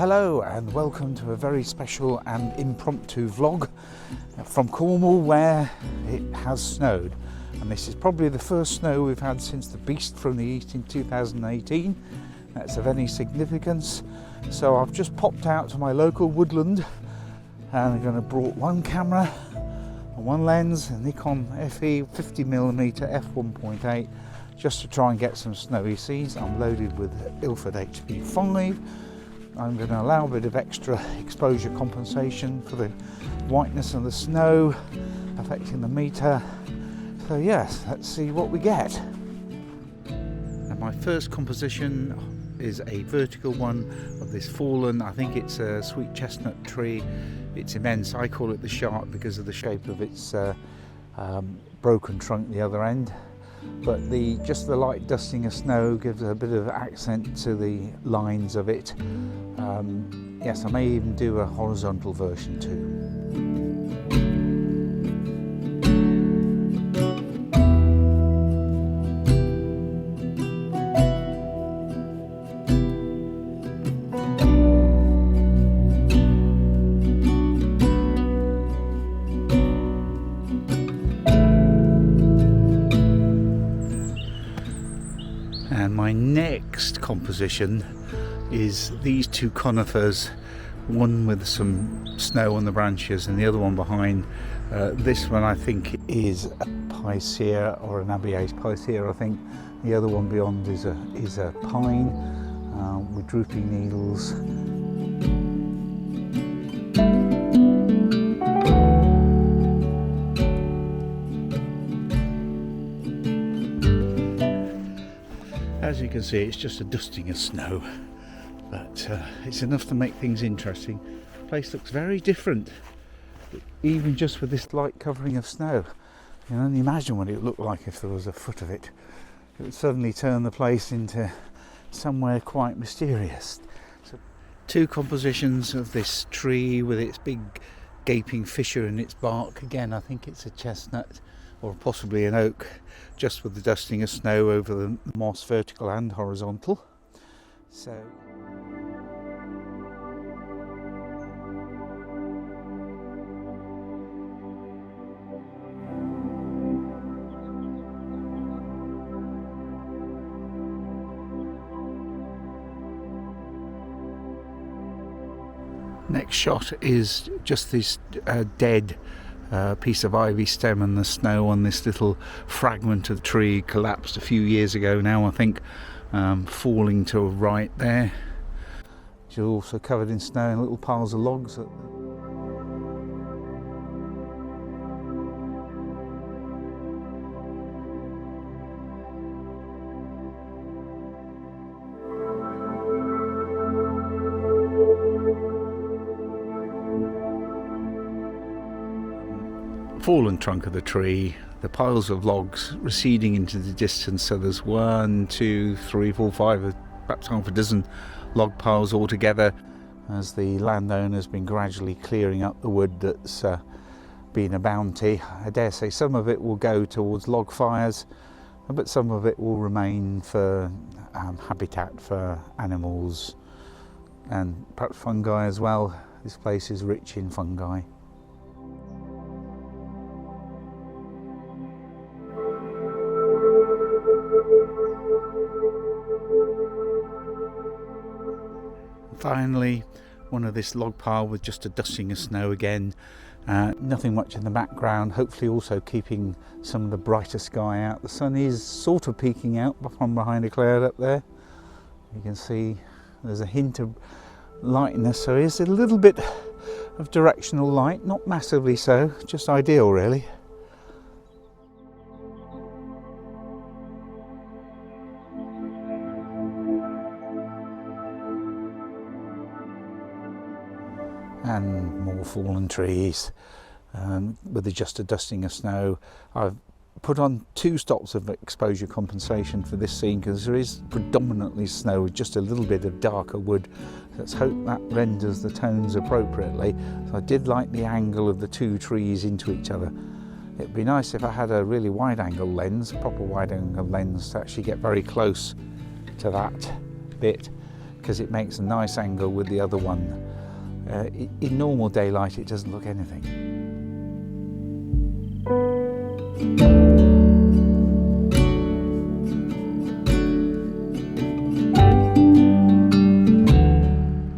Hello and welcome to a very special and impromptu vlog from Cornwall, where it has snowed, and this is probably the first snow we've had since the beast from the east in 2018. That's of any significance. So I've just popped out to my local Woodland and I'm going to brought one camera and one lens, a Nikon FE 50mm f1.8, just to try and get some snowy scenes. I'm loaded with Ilford HP5. I'm going to allow a bit of extra exposure compensation for the whiteness of the snow affecting the meter. So yes, let's see what we get. And my first composition is a vertical one of this fallen, I think it's a sweet chestnut tree. It's immense. I call it the shark because of the shape of its broken trunk the other end. But just the light dusting of snow gives a bit of accent to the lines of it. Yes, I may even do a horizontal version too. And my next composition is these two conifers, one with some snow on the branches and the other one behind. This one I think is a Picea or an Abies Picea, I think. The other one beyond is a pine with drooping needles. As you can see, it's just a dusting of snow, but it's enough to make things interesting. The place looks very different, even just with this light covering of snow. You can only imagine what it would look like if there was a foot of it. It would suddenly turn the place into somewhere quite mysterious. So, two compositions of this tree with its big gaping fissure in its bark. Again, I think it's a chestnut or possibly an oak, just with the dusting of snow over the moss, vertical and horizontal. So next shot is just this dead piece of ivy stem, and the snow on this little fragment of tree collapsed a few years ago now, I think, falling to right there. Which is also covered in snow and little piles of logs. Fallen trunk of the tree, the piles of logs receding into the distance, so there's 1, 2, 3, 4, 5, perhaps half a dozen log piles altogether, as the landowner's been gradually clearing up the wood that's been a bounty. I dare say some of it will go towards log fires, but some of it will remain for habitat for animals and perhaps fungi as well. This place is rich in fungi. Finally, one of this log pile with just a dusting of snow again. Nothing much in the background, hopefully also keeping some of the brighter sky out. The sun is sort of peeking out from behind a cloud up there. You can see there's a hint of lightness, so here's a little bit of directional light, not massively so, just ideal really. And more fallen trees with just a dusting of snow. I've put on 2 stops of exposure compensation for this scene because there is predominantly snow with just a little bit of darker wood. Let's hope that renders the tones appropriately. So I did like the angle of the 2 trees into each other. It'd be nice if I had a really wide angle lens, proper wide angle lens, to actually get very close to that bit. because it makes a nice angle with the other one. In normal daylight it doesn't look anything.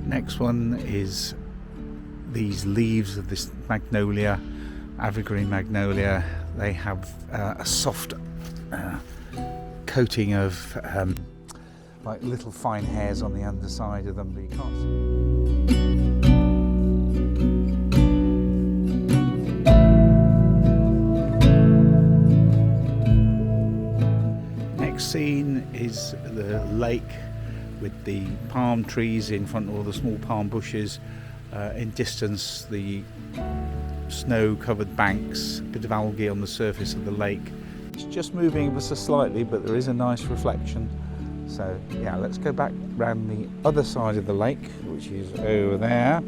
Next one is these leaves of this magnolia, evergreen magnolia. They have a soft coating of like little fine hairs on the underside of them, but you can't see. Next scene is the lake with the palm trees in front, or the small palm bushes. In distance, the snow-covered banks, a bit of algae on the surface of the lake. It's just moving ever so slightly, but there is a nice reflection. So yeah, let's go back round the other side of the lake, which is over there,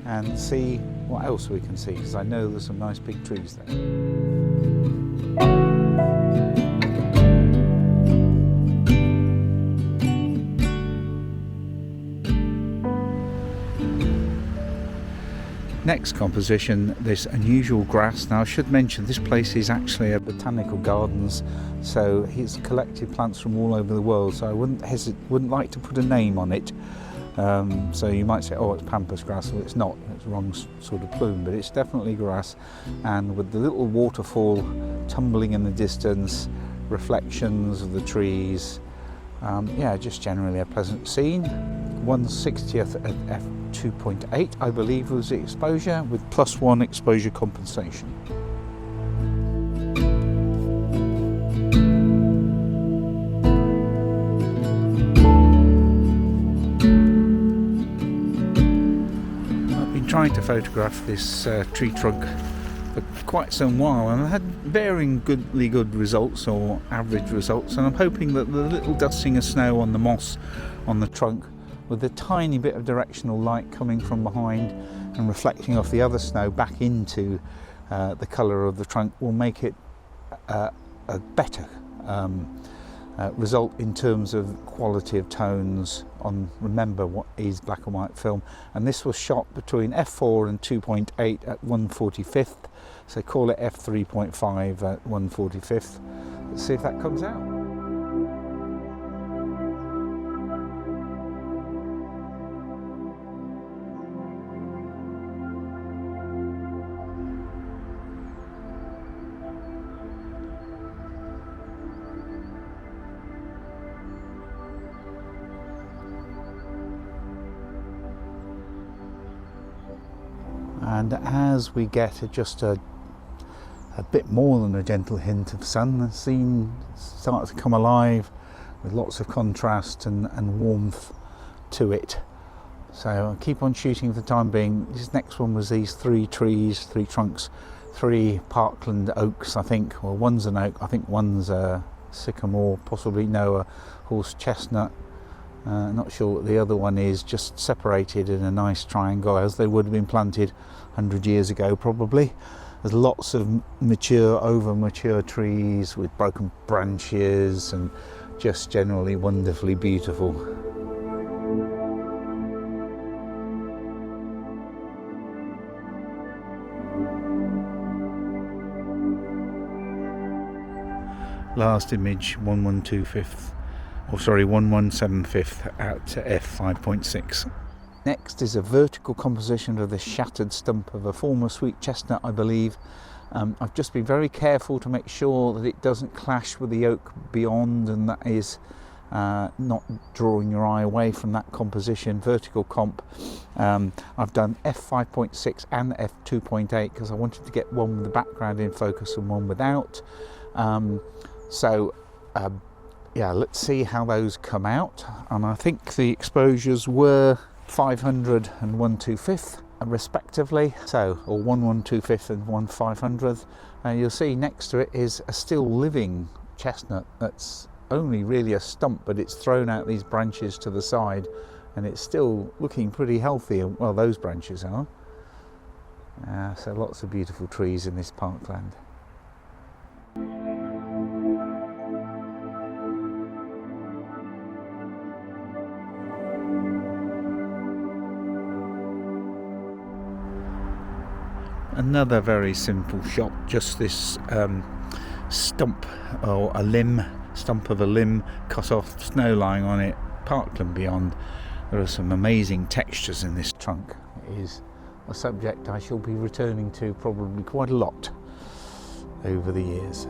and see what else we can see, because I know there's some nice big trees there. Next composition, this unusual grass. Now I should mention this place is actually a botanical gardens, so he's collected plants from all over the world, so I wouldn't like to put a name on it. So you might say, oh, it's pampas grass. Well, it's not, it's the wrong sort of plume, but it's definitely grass. And with the little waterfall tumbling in the distance, reflections of the trees, yeah, just generally a pleasant scene. 1/60th at f2.8, I believe, was the exposure, with +1 exposure compensation. I've been trying to photograph this tree trunk for quite some while, and I had varying good results, or average results, and I'm hoping that the little dusting of snow on the moss on the trunk, with a tiny bit of directional light coming from behind and reflecting off the other snow back into the colour of the trunk, will make it a better result in terms of quality of tones on, remember, what is black and white film. And this was shot between f4 and 2.8 at 1/45th, so call it f3.5 at 1/45th. Let's see if that comes out. And as we get just a bit more than a gentle hint of sun, the scene starts to come alive with lots of contrast and warmth to it. So I'll keep on shooting for the time being. This next one was these 3 trees, 3 trunks, 3 parkland oaks, I think. Well, one's an oak, I think one's a sycamore, possibly a horse chestnut. Not sure what the other one is, just separated in a nice triangle, as they would have been planted 100 years ago probably. There's lots of mature, over mature trees with broken branches, and just generally wonderfully beautiful. Last image, 1/125th. Oh, sorry, 1/175th at f5.6. Next is a vertical composition of the shattered stump of a former sweet chestnut, I believe. I've just been very careful to make sure that it doesn't clash with the oak beyond, and that is not drawing your eye away from that composition, vertical comp. I've done f5.6 and f2.8 because I wanted to get one with the background in focus and one without. Yeah, let's see how those come out. And I think the exposures were 500 and 1/2/5 respectively, so, or 1/125th and 1/500th. You'll see next to it is a still living chestnut that's only really a stump, but it's thrown out these branches to the side, and it's still looking pretty healthy. Well, those branches are. So lots of beautiful trees in this parkland. Another very simple shot, just this stump or a limb, stump of a limb cut off, snow lying on it, Parkland beyond. There are some amazing textures in this trunk. It is a subject I shall be returning to probably quite a lot over the years.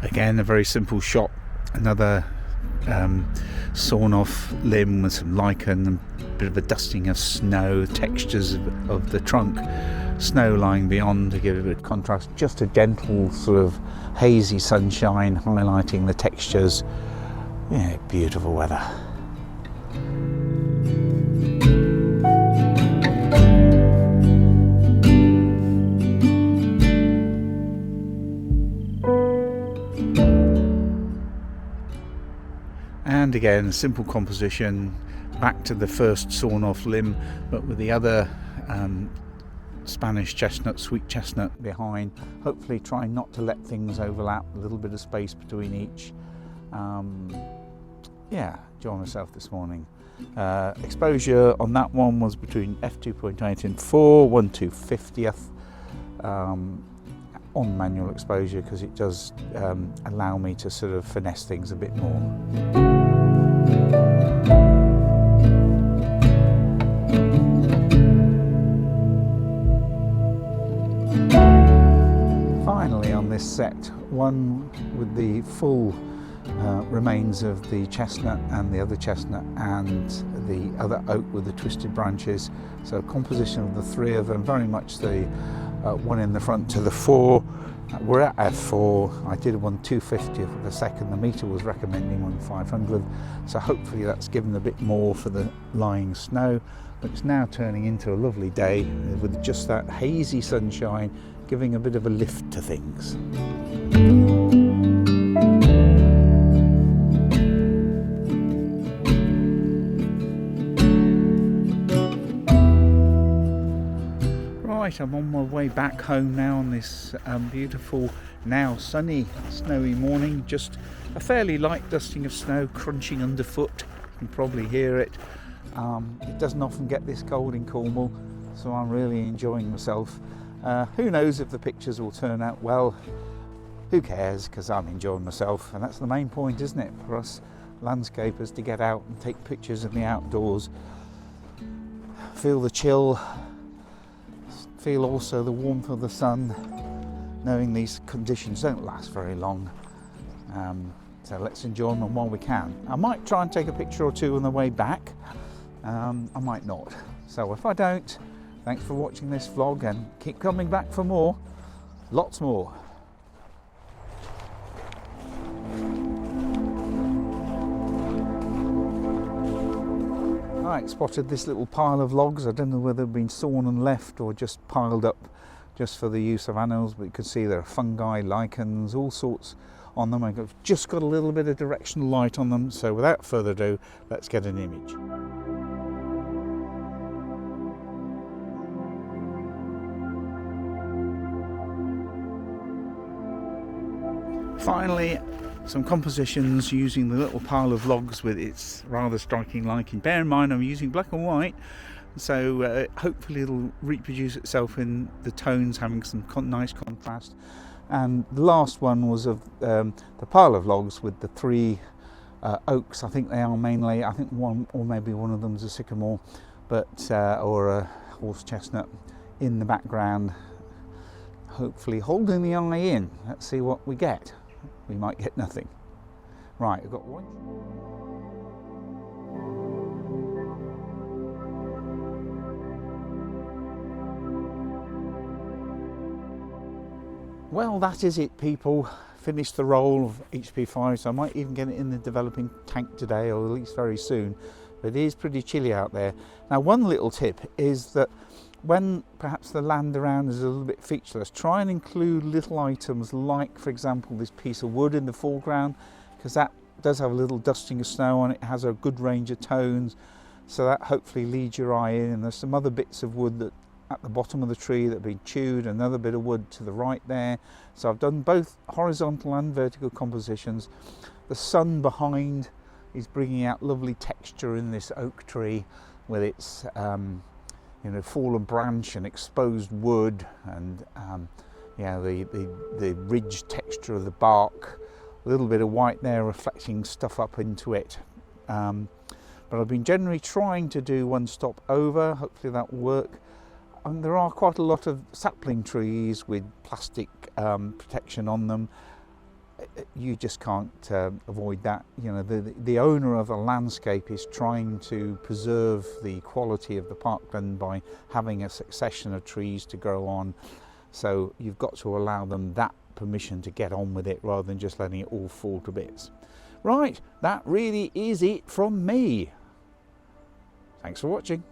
Again, a very simple shot, another sawn off limb with some lichen and a bit of a dusting of snow, textures of the trunk, snow lying beyond to give it a bit of contrast, just a gentle sort of hazy sunshine highlighting the textures. Yeah, beautiful weather. And again, a simple composition, back to the first sawn off limb, but with the other Spanish chestnut, sweet chestnut behind, hopefully trying not to let things overlap, a little bit of space between each. Yeah, enjoying myself this morning. Exposure on that one was between f2.8 and 4, 1/250th on manual exposure, because it does allow me to sort of finesse things a bit more. Finally on this set, one with the full remains of the chestnut and the other chestnut and the other oak with the twisted branches. So a composition of the three of them, very much the one in the front to the 4. We're at f4. I did 1/250th of a second. The meter was recommending 1/500th, so hopefully that's given a bit more for the lying snow. But it's now turning into a lovely day with just that hazy sunshine giving a bit of a lift to things. Right, I'm on my way back home now on this beautiful, now sunny, snowy morning. Just a fairly light dusting of snow crunching underfoot. You can probably hear it. It doesn't often get this cold in Cornwall, so I'm really enjoying myself. Who knows if the pictures will turn out well? Who cares, because I'm enjoying myself, and that's the main point, isn't it, for us landscapers, to get out and take pictures in the outdoors, feel the chill, feel also the warmth of the sun, knowing these conditions don't last very long. So let's enjoy them while we can. I might try and take a picture or two on the way back. I might not. So if I don't, thanks for watching this vlog and keep coming back for more. Lots more. Right, spotted this little pile of logs. I don't know whether they've been sawn and left or just piled up just for the use of animals, but you can see there are fungi, lichens, all sorts on them. I've just got a little bit of directional light on them, so without further ado, let's get an image. Finally, some compositions using the little pile of logs with its rather striking lichen. Bear in mind I'm using black and white, so hopefully it'll reproduce itself in the tones, having some nice contrast. And the last one was of the pile of logs with the 3 oaks. I think they are mainly, I think one or maybe one of them is a sycamore, but or a horse chestnut in the background, hopefully holding the eye in. Let's see what we get. We might get nothing. Right, I've got one. Well, that is it, people. Finished the roll of HP5, so I might even get it in the developing tank today, or at least very soon. But it is pretty chilly out there. Now, one little tip is that when perhaps the land around is a little bit featureless, try and include little items like, for example, this piece of wood in the foreground, because that does have a little dusting of snow on it. It has a good range of tones, so that hopefully leads your eye in. And there's some other bits of wood that at the bottom of the tree that have been chewed, another bit of wood to the right there. So I've done both horizontal and vertical compositions. The sun behind is bringing out lovely texture in this oak tree with its you know, fallen branch and exposed wood, and yeah, the ridged texture of the bark, a little bit of white there reflecting stuff up into it. But I've been generally trying to do one stop over, hopefully that will work. And there are quite a lot of sapling trees with plastic protection on them. You just can't avoid that. You know, the owner of the landscape is trying to preserve the quality of the parkland by having a succession of trees to grow on. So you've got to allow them that permission to get on with it rather than just letting it all fall to bits. Right, that really is it from me. Thanks for watching.